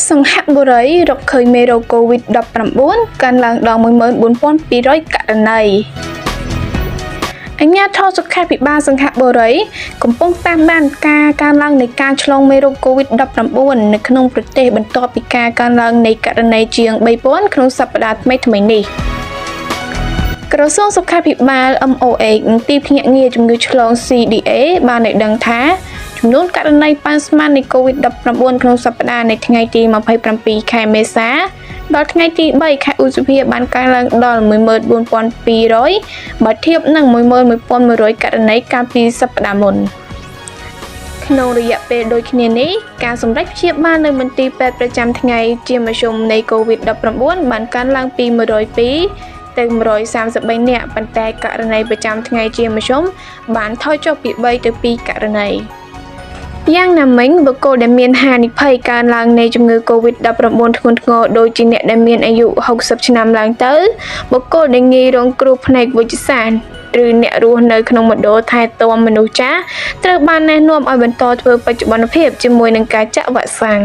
សង្ហបុរីរកឃើញមេរោគ COVID-19 កើនឡើងដល់ 14,200 ករណីអាជ្ញាធរសុខាភិបាលសង្ហបុរីកំពុងតាមដានការកើនឡើងនៃការឆ្លងមេរោគ COVID-19 នៅក្នុងប្រទេសបន្ទាប់ពីការកើនឡើងនៃករណីជាង 3,000 ក្នុងសប្តាហ៍ថ្មីៗនេះក្រសួងសុខាភិបាល MOH និងទីភ្នាក់ងារជំងឺឆ្លង CDA បានឲ្យដឹងថាចំនួនករណីប៉ាន់ស្មាននៃ COVID-19 ក្នុងសប្តាហ៍នៃថ្ងៃទី 27 ខែមេសាដល់ថ្ងៃទី 3 ខែឧសភាបានកើនឡើងដល់ 14,200 បើធៀបនឹង 11,100 ករណីកាលពីសប្តាហ៍មុនក្នុងរយៈពេលដូចគ្នានេះការសម្រេចព្យាបាលនៅមន្ទីរពេទ្យប្រចាំថ្ងៃជាមធ្យមនៃ COVID-19 បានកើនឡើងពី 102 ទៅ 133 នាក់ប៉ុន្តែករណីប្រចាំថ្ងៃជាមធ្យមបានថយចុះពី 3 ទៅ 2 ករណីយ៉ាងណាមិញបុគ្គលដែលមានហានិភ័យកើនឡើងនៃជំងឺ COVID-19 ធ្ងន់ធ្ងរដូចជាអ្នកដែលមានអាយុ 60 ឆ្នាំឡើងទៅបុគ្គលដែលងាយរងគ្រោះផ្នែកវេជ្ជសាស្ត្រឬអ្នករស់នៅក្នុងមណ្ឌលថែទាំមនុស្សចាស់ត្រូវបានណែនាំឲ្យបន្តធ្វើបច្ចុប្បន្នភាពជាមួយនឹងការចាក់វ៉ាក់សាំង